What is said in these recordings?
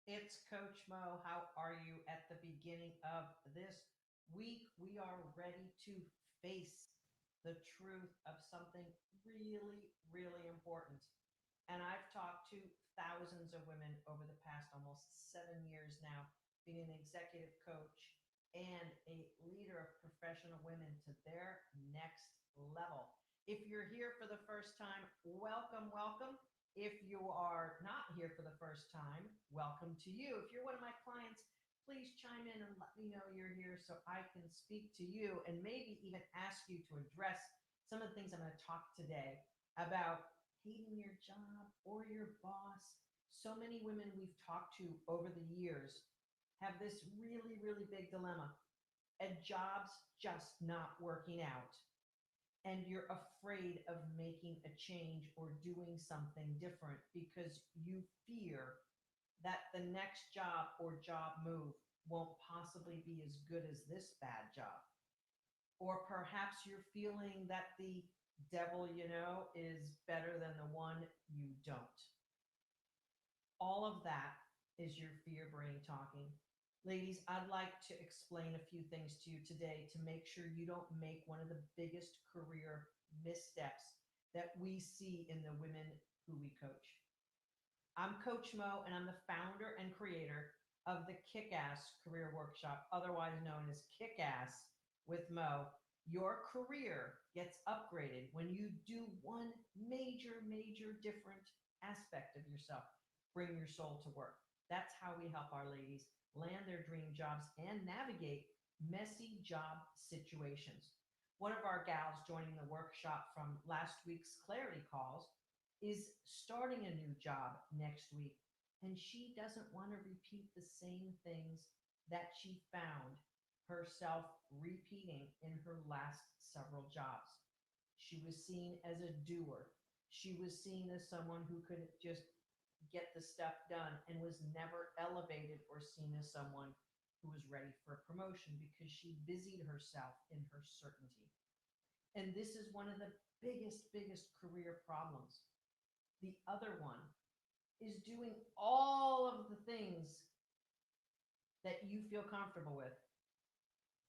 It's Coach Mo. How are you at the beginning of this week? We are ready to face the truth of something really, really important. And I've talked to thousands of women over the past almost 7 years now, being an executive coach and a leader of professional women to their next level. If you're here for the first time, welcome, welcome. If you are not here for the first time, welcome to you. If you're one of my clients, please chime in and let me know you're here so I can speak to you and maybe even ask you to address some of the things I'm going to talk today about hating your job or your boss. So many women we've talked to over the years have this really, really big dilemma. A job's just not working out, and you're afraid of making a change or doing something different because you fear that the next job or job move won't possibly be as good as this bad job. Or perhaps you're feeling that the devil you know is better than the one you don't. All of that is your fear brain talking. Ladies, I'd like to explain a few things to you today to make sure you don't make one of the biggest career missteps that we see in the women who we coach. I'm Coach Mo, and I'm the founder and creator of the Kickass Career Workshop, otherwise known as Kickass with Mo. Your career gets upgraded when you do one major, major different aspect of yourself. Bring your soul to work. That's how we help our ladies land their dream jobs and navigate messy job situations. One of our gals joining the workshop from last week's Clarity Calls is starting a new job next week, and she doesn't want to repeat the same things that she found herself repeating in her last several jobs. She was seen as a doer. She was seen as someone who could just get the stuff done and was never elevated or seen as someone who was ready for a promotion because she busied herself in her certainty. And this is one of the biggest career problems. The other one is doing all of the things that you feel comfortable with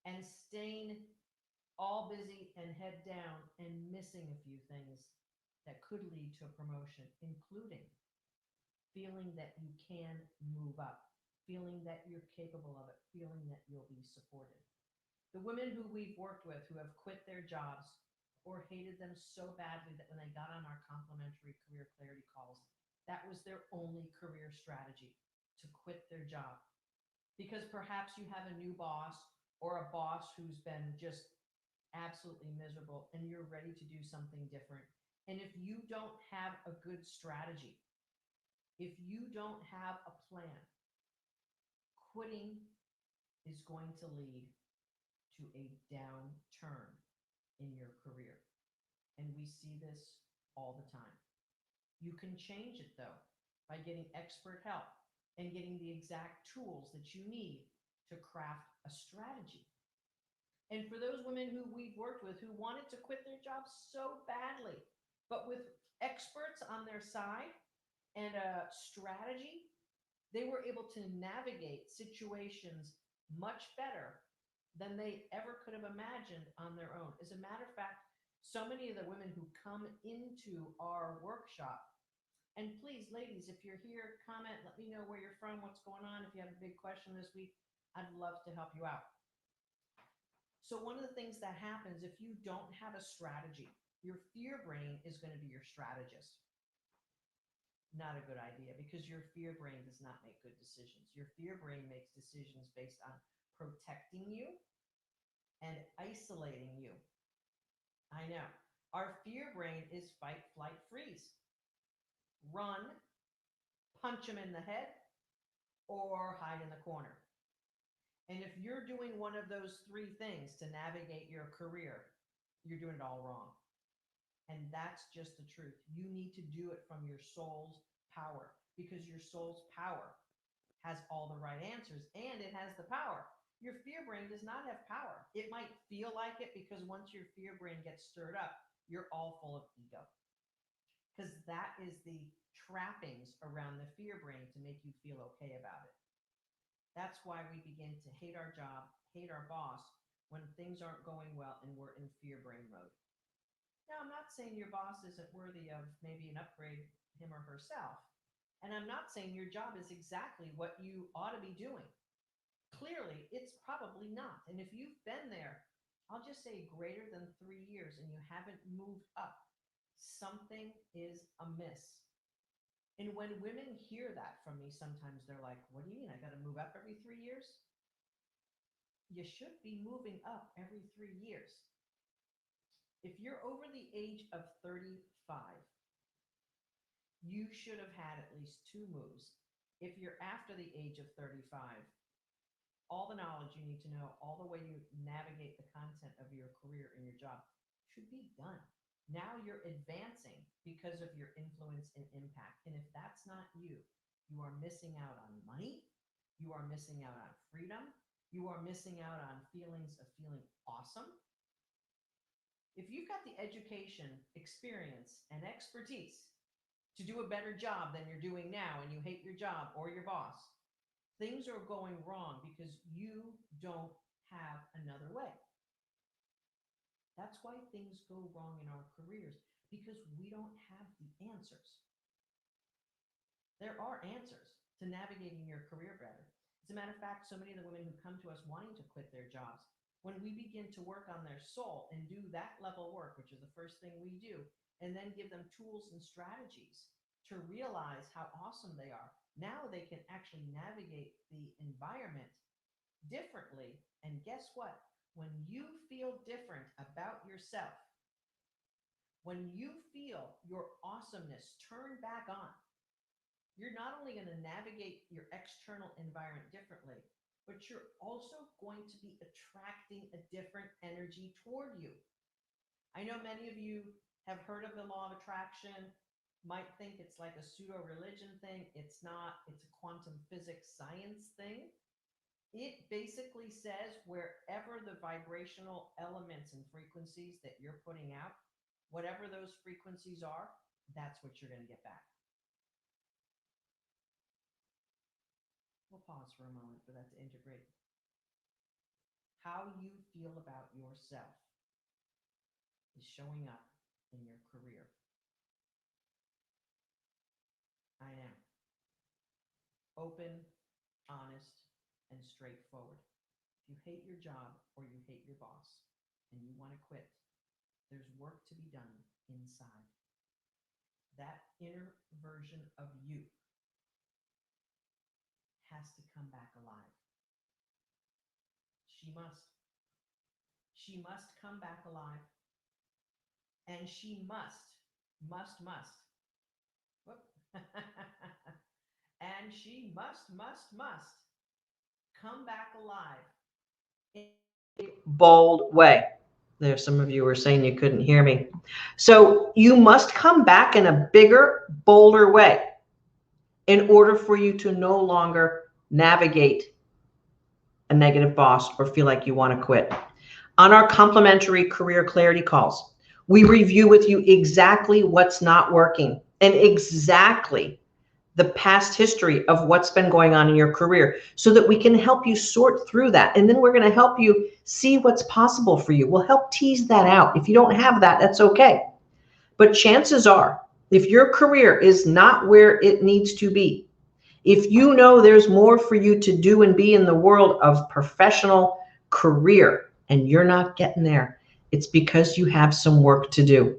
and staying all busy and head down and missing a few things that could lead to a promotion, including feeling that you can move up, feeling that you're capable of it, feeling that you'll be supported. The women who we've worked with who have quit their jobs or hated them so badly that when they got on our complimentary career clarity calls, that was their only career strategy, to quit their job. Because perhaps you have a new boss or a boss who's been just absolutely miserable and you're ready to do something different. And if you don't have a good strategy, if you don't have a plan, quitting is going to lead to a downturn in your career. And we see this all the time. You can change it though by getting expert help and getting the exact tools that you need to craft a strategy. And for those women who we've worked with who wanted to quit their jobs so badly, but with experts on their side and a strategy, they were able to navigate situations much better than they ever could have imagined on their own. As a matter of fact, so many of the women who come into our workshop, and please, ladies, if you're here, comment, let me know where you're from, what's going on. If you have a big question this week, I'd love to help you out. So one of the things that happens if you don't have a strategy, your fear brain is going to be your strategist. Not a good idea because your fear brain does not make good decisions. Your fear brain makes decisions based on protecting you and isolating you. I know. Our fear brain is fight, flight, freeze. Run, punch them in the head, or hide in the corner. And if you're doing one of those three things to navigate your career, you're doing it all wrong. And that's just the truth. You need to do it from your soul's power because your soul's power has all the right answers and it has the power. Your fear brain does not have power. It might feel like it because once your fear brain gets stirred up, you're all full of ego. Because that is the trappings around the fear brain to make you feel okay about it. That's why we begin to hate our job, hate our boss when things aren't going well and we're in fear brain mode. Now, I'm not saying your boss isn't worthy of maybe an upgrade, him or herself. And I'm not saying your job is exactly what you ought to be doing. Clearly, it's probably not. And if you've been there, I'll just say greater than 3 years and you haven't moved up, something is amiss. And when women hear that from me, sometimes they're like, what do you mean? I got to move up every 3 years? You should be moving up every 3 years. If you're over the age of 35, you should have had at least 2 moves. If you're after the age of 35, all the knowledge you need to know, all the way you navigate the content of your career and your job should be done. Now you're advancing because of your influence and impact. And if that's not you, you are missing out on money. You are missing out on freedom. You are missing out on feelings of feeling awesome. If you've got the education, experience, and expertise to do a better job than you're doing now and you hate your job or your boss, things are going wrong because you don't have another way. That's why things go wrong in our careers, because we don't have the answers. There are answers to navigating your career better. As a matter of fact, so many of the women who come to us wanting to quit their jobs, when we begin to work on their soul and do that level work, which is the first thing we do, and then give them tools and strategies to realize how awesome they are, now they can actually navigate the environment differently. And guess what? When you feel different about yourself, when you feel your awesomeness turn back on, you're not only going to navigate your external environment differently, but you're also going to be attracting a different energy toward you. I know many of you have heard of the law of attraction, might think it's like a pseudo-religion thing. It's not. It's a quantum physics science thing. It basically says wherever the vibrational elements and frequencies that you're putting out, whatever those frequencies are, that's what you're going to get back. We'll pause for a moment for that to integrate. How you feel about yourself is showing up in your career. I am open, honest, and straightforward. If you hate your job or you hate your boss and you want to quit, there's work to be done inside. That inner version of you has to come back alive. She must. She must come back alive. And she must. Whoop. And she must come back alive in a bold way. There's some of you were saying you couldn't hear me. So you must come back in a bigger, bolder way in order for you to no longer navigate a negative boss or feel like you want to quit. On our complimentary career clarity calls, we review with you exactly what's not working and exactly the past history of what's been going on in your career so that we can help you sort through that. And then we're going to help you see what's possible for you. We'll help tease that out. If you don't have that, that's okay. But chances are, if your career is not where it needs to be, if you know there's more for you to do and be in the world of professional career and you're not getting there, it's because you have some work to do.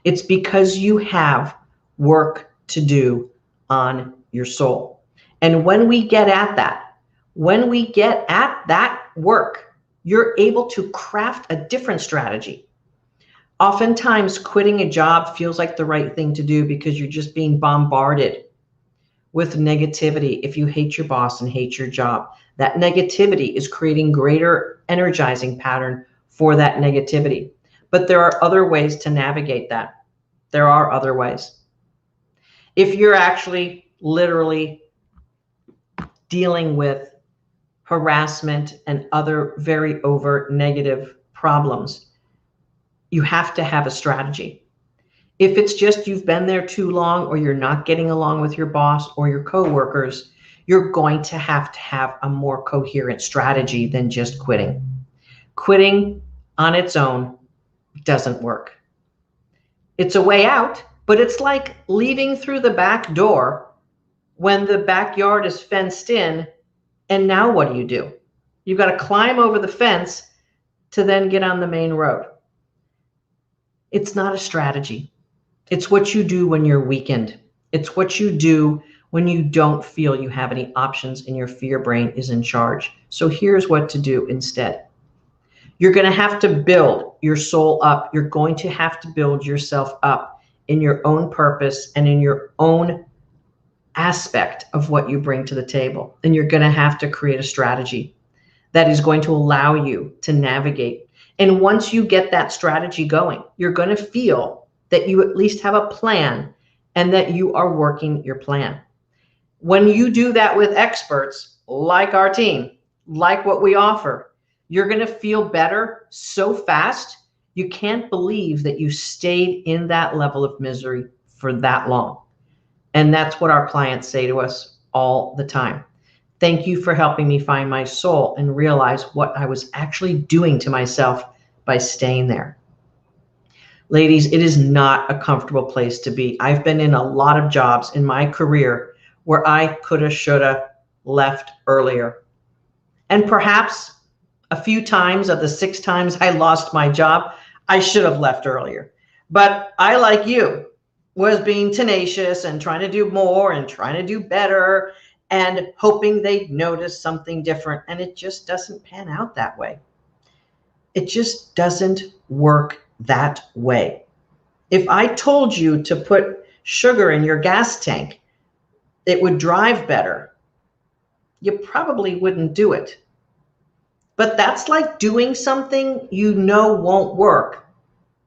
It's because you have work to do on your soul. And when we get at that, work, you're able to craft a different strategy. Oftentimes, quitting a job feels like the right thing to do because you're just being bombarded with negativity. If you hate your boss and hate your job, that negativity is creating greater energizing pattern for that negativity. But there are other ways to navigate that. There are other ways. If you're actually literally dealing with harassment and other very overt negative problems, you have to have a strategy. If it's just you've been there too long, or you're not getting along with your boss or your coworkers, you're going to have a more coherent strategy than just quitting. Quitting on its own doesn't work. It's a way out, but it's like leaving through the back door when the backyard is fenced in, and now what do? You've got to climb over the fence to then get on the main road. It's not a strategy. It's what you do when you're weakened. It's what you do when you don't feel you have any options and your fear brain is in charge. So here's what to do instead. You're going to have to build your soul up. You're going to have to build yourself up in your own purpose and in your own aspect of what you bring to the table. And you're going to have to create a strategy that is going to allow you to navigate. And once you get that strategy going, you're going to feel that you at least have a plan and that you are working your plan. When you do that with experts like our team, like what we offer, you're going to feel better so fast. You can't believe that you stayed in that level of misery for that long. And that's what our clients say to us all the time. Thank you for helping me find my soul and realize what I was actually doing to myself by staying there. Ladies, it is not a comfortable place to be. I've been in a lot of jobs in my career where I coulda, shoulda left earlier. And perhaps a few times of the 6 times I lost my job, I should have left earlier. But I, like you, was being tenacious and trying to do more and trying to do better and hoping they'd notice something different. And it just doesn't pan out that way. It just doesn't work that way. If I told you to put sugar in your gas tank, it would drive better, you probably wouldn't do it. But that's like doing something you know won't work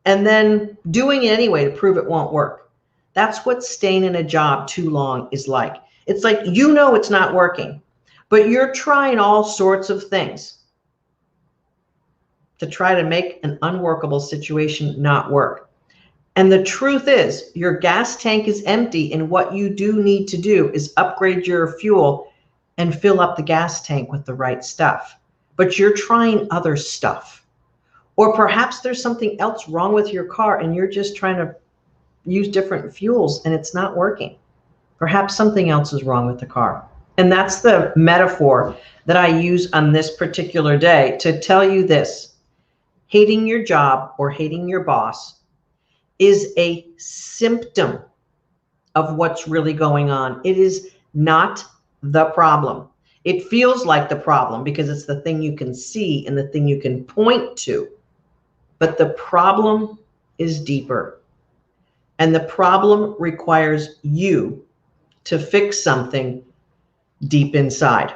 and then doing it anyway to prove it won't work. That's what staying in a job too long is like. It's like you know it's not working, but you're trying all sorts of things to try to make an unworkable situation not work. And the truth is, your gas tank is empty, and what you do need to do is upgrade your fuel and fill up the gas tank with the right stuff. But you're trying other stuff. Or perhaps there's something else wrong with your car and you're just trying to use different fuels and it's not working. Perhaps something else is wrong with the car. And that's the metaphor that I use on this particular day to tell you this. Hating your job or hating your boss is a symptom of what's really going on. It is not the problem. It feels like the problem because it's the thing you can see and the thing you can point to. But the problem is deeper. And the problem requires you to fix something deep inside.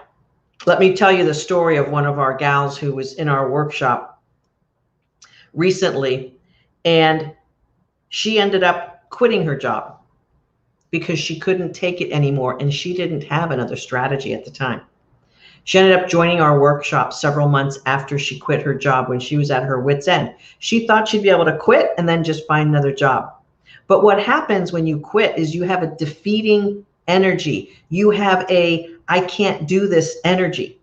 Let me tell you the story of one of our gals who was in our workshop recently, and she ended up quitting her job because she couldn't take it anymore, and she didn't have another strategy at the time. She ended up joining our workshop several months after she quit her job when she was at her wit's end. She thought she'd be able to quit and then just find another job. But what happens when you quit is you have a defeating energy. You have a, I can't do this energy.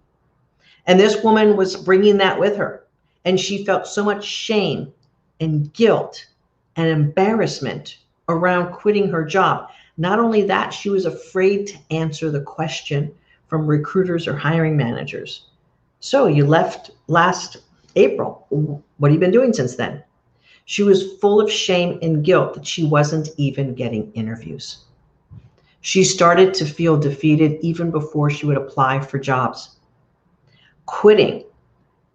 And this woman was bringing that with her. And she felt so much shame and guilt and embarrassment around quitting her job. Not only that, she was afraid to answer the question from recruiters or hiring managers. So you left last April. What have you been doing since then? She was full of shame and guilt that she wasn't even getting interviews. She started to feel defeated even before she would apply for jobs. Quitting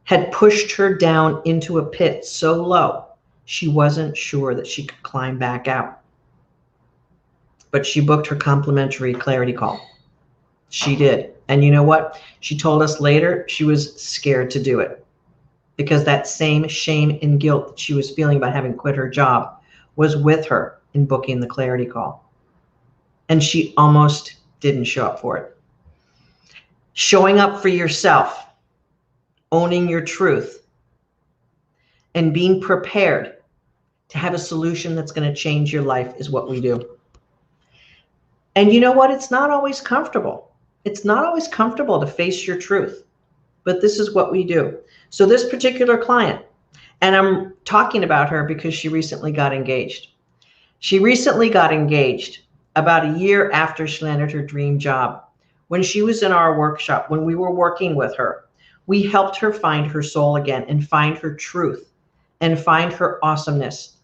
had pushed her down into a pit so low, she wasn't sure that she could climb back out. But she booked her complimentary clarity call. She did. And you know what? She told us later she was scared to do it because that same shame and guilt that she was feeling about having quit her job was with her in booking the clarity call. And she almost didn't show up for it. Showing up for yourself, owning your truth, and being prepared to have a solution that's going to change your life is what we do. And you know what? It's not always comfortable. It's not always comfortable to face your truth, but this is what we do. So this particular client, and I'm talking about her because she recently got engaged. She recently got engaged about a year after she landed her dream job. When she was in our workshop, when we were working with her, we helped her find her soul again and find her truth and find her awesomeness.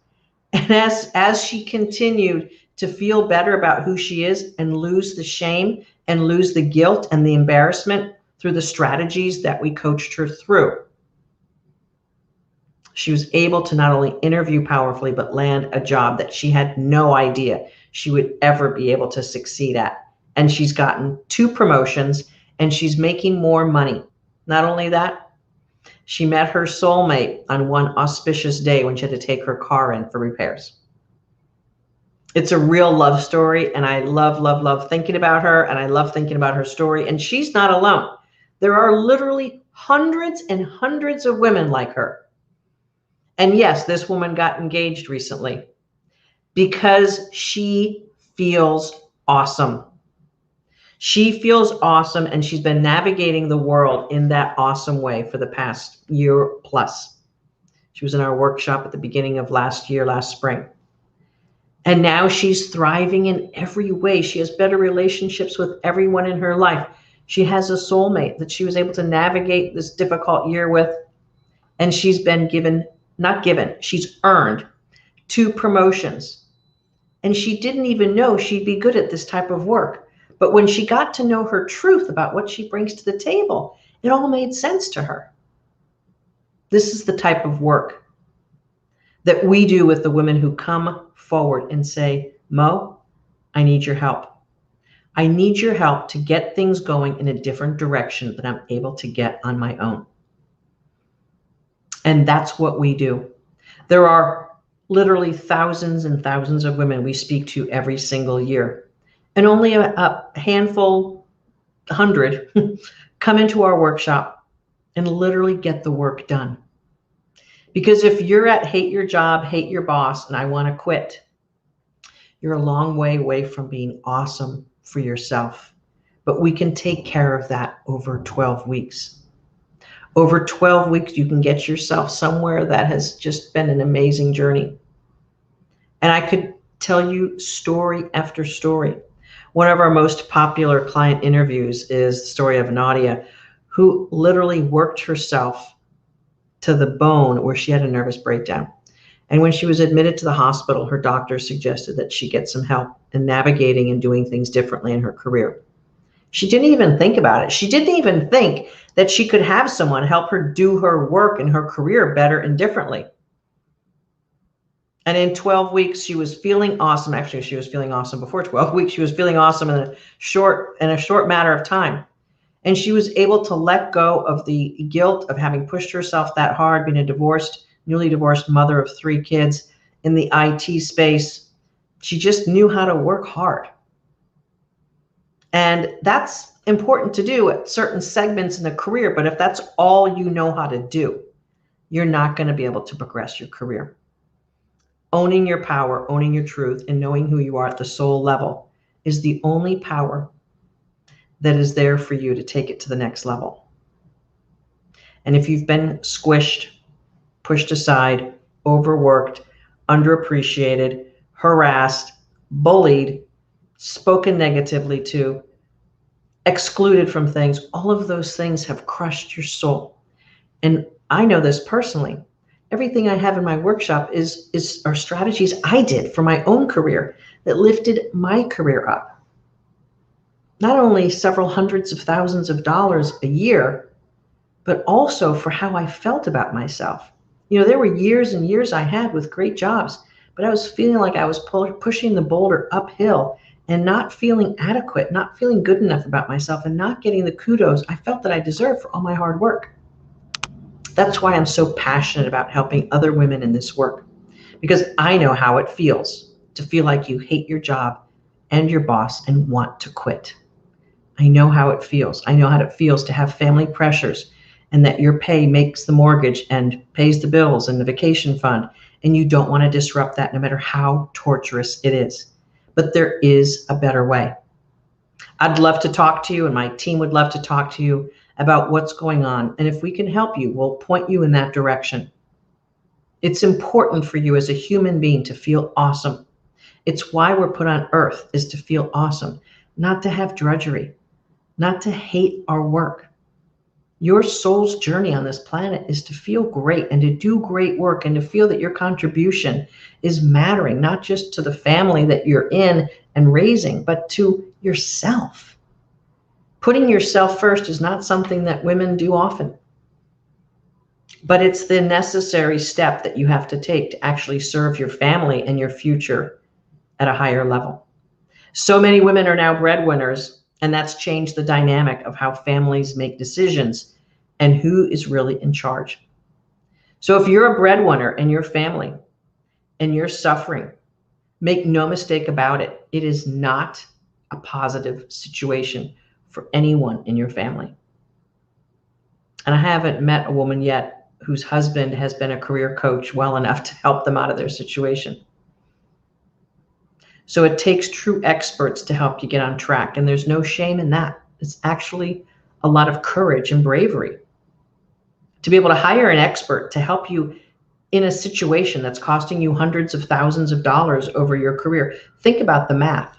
And as she continued to feel better about who she is and lose the shame and lose the guilt and the embarrassment through the strategies that we coached her through, she was able to not only interview powerfully, but land a job that she had no idea she would ever be able to succeed at. And she's gotten 2 promotions and she's making more money. Not only that, she met her soulmate on one auspicious day when she had to take her car in for repairs. It's a real love story, and I love, love, love thinking about her, and I love thinking about her story. And she's not alone. There are literally hundreds and hundreds of women like her. And yes, this woman got engaged recently because she feels awesome. She feels awesome, and she's been navigating the world in that awesome way for the past year plus. She was in our workshop at the beginning of last spring. And now she's thriving in every way. She has better relationships with everyone in her life. She has a soulmate that she was able to navigate this difficult year with. And she's been she's earned 2 promotions. And she didn't even know she'd be good at this type of work. But when she got to know her truth about what she brings to the table, it all made sense to her. This is the type of work that we do with the women who come forward and say, Mo, I need your help. I need your help to get things going in a different direction that I'm able to get on my own. And that's what we do. There are literally thousands and thousands of women we speak to every single year. And only a handful, 100, come into our workshop and literally get the work done. Because if you're at hate your job, hate your boss, and I want to quit, you're a long way away from being awesome for yourself. But we can take care of that over 12 weeks. Over 12 weeks, you can get yourself somewhere that has just been an amazing journey. And I could tell you story after story. One of our most popular client interviews is the story of Nadia, who literally worked herself to the bone where she had a nervous breakdown. And when she was admitted to the hospital, her doctor suggested that she get some help in navigating and doing things differently in her career. She didn't even think about it. She didn't even think that she could have someone help her do her work and her career better and differently. And in 12 weeks, she was feeling awesome. Actually, she was feeling awesome before 12 weeks. She was feeling awesome in a short matter of time. And she was able to let go of the guilt of having pushed herself that hard, being a newly divorced mother of 3 kids in the IT space. She just knew how to work hard. And that's important to do at certain segments in a career. But if that's all you know how to do, you're not going to be able to progress your career. Owning your power, owning your truth, and knowing who you are at the soul level is the only power that is there for you to take it to the next level. And if you've been squished, pushed aside, overworked, underappreciated, harassed, bullied, spoken negatively to, excluded from things, all of those things have crushed your soul. And I know this personally. Everything I have in my workshop are strategies I did for my own career that lifted my career up. Not only several hundreds of thousands of dollars a year, but also for how I felt about myself. You know, there were years and years I had with great jobs, but I was feeling like I was pushing the boulder uphill and not feeling adequate, not feeling good enough about myself, and not getting the kudos I felt that I deserved for all my hard work. That's why I'm so passionate about helping other women in this work, because I know how it feels to feel like you hate your job and your boss and want to quit. I know how it feels. I know how it feels to have family pressures and that your pay makes the mortgage and pays the bills and the vacation fund, and you don't want to disrupt that no matter how torturous it is. But there is a better way. I'd love to talk to you, and my team would love to talk to you about what's going on. And if we can help you, we'll point you in that direction. It's important for you as a human being to feel awesome. It's why we're put on earth, is to feel awesome, not to have drudgery, not to hate our work. Your soul's journey on this planet is to feel great and to do great work and to feel that your contribution is mattering, not just to the family that you're in and raising, but to yourself. Putting yourself first is not something that women do often, but it's the necessary step that you have to take to actually serve your family and your future at a higher level. So many women are now breadwinners, and that's changed the dynamic of how families make decisions and who is really in charge. So if you're a breadwinner in your family and you're suffering, make no mistake about it, it is not a positive situation for anyone in your family. And I haven't met a woman yet whose husband has been a career coach well enough to help them out of their situation. So it takes true experts to help you get on track. And there's no shame in that. It's actually a lot of courage and bravery to be able to hire an expert to help you in a situation that's costing you hundreds of thousands of dollars over your career. Think about the math.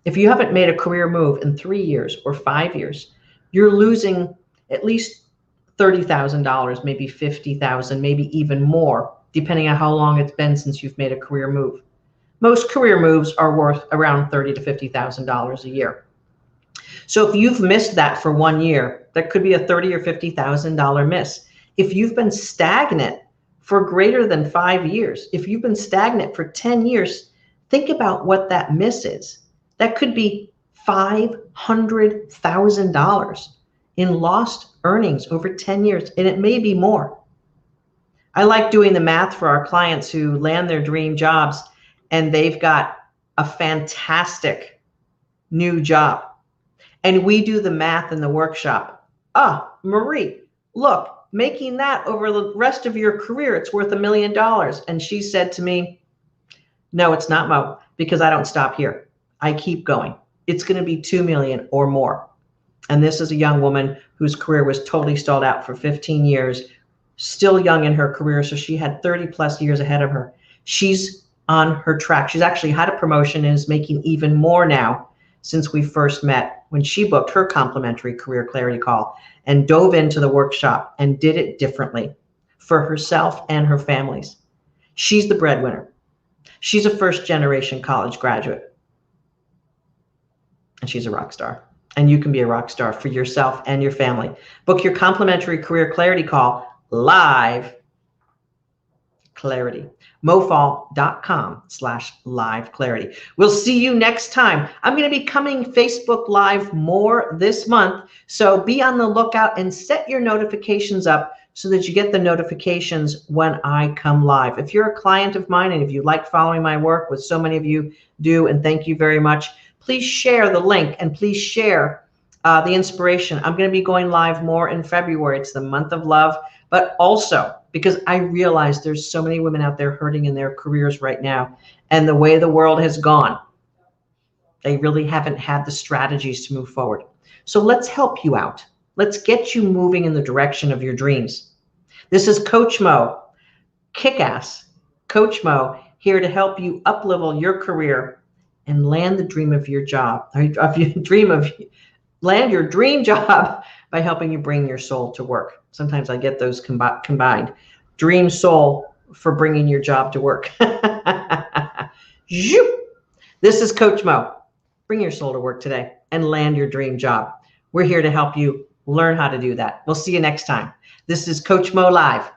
If you haven't made a career move in 3 years or 5 years, you're losing at least $30,000, maybe $50,000, maybe even more, depending on how long it's been since you've made a career move. Most career moves are worth around $30,000 to $50,000 a year. So if you've missed that for 1 year, that could be a $30,000 or $50,000 miss. If you've been stagnant for greater than 5 years, if you've been stagnant for 10 years, think about what that miss is. That could be $500,000 in lost earnings over 10 years, and it may be more. I like doing the math for our clients who land their dream jobs and they've got a fantastic new job. And we do the math in the workshop. Marie, look, making that over the rest of your career, it's worth $1 million. And she said to me, no, it's not, Mo, because I don't stop here. I keep going. It's going to be 2 million or more. And this is a young woman whose career was totally stalled out for 15 years, still young in her career. So she had 30 plus years ahead of her. She's on her track. She's actually had a promotion and is making even more now since we first met, when she booked her complimentary career clarity call and dove into the workshop and did it differently for herself and her families. She's the breadwinner. She's a first-generation college graduate. And she's a rock star. And you can be a rock star for yourself and your family. Book your complimentary career clarity call live. Clarity. mofall.com/live clarity. We'll see you next time. I'm going to be coming Facebook Live more this month, so be on the lookout and set your notifications up so that you get the notifications when I come live. If you're a client of mine and if you like following my work, which so many of you do, and thank you very much, please share the link and please share the inspiration. I'm going to be going live more in February. It's the month of love, but also because I realize there's so many women out there hurting in their careers right now. And the way the world has gone, they really haven't had the strategies to move forward. So let's help you out. Let's get you moving in the direction of your dreams. This is Coach Mo, Kickass Coach Mo, here to help you up-level your career and land the dream of your job, land your dream job by helping you bring your soul to work. Sometimes I get those combined. Dream soul for bringing your job to work. This is Coach Mo. Bring your soul to work today and land your dream job. We're here to help you learn how to do that. We'll see you next time. This is Coach Mo Live.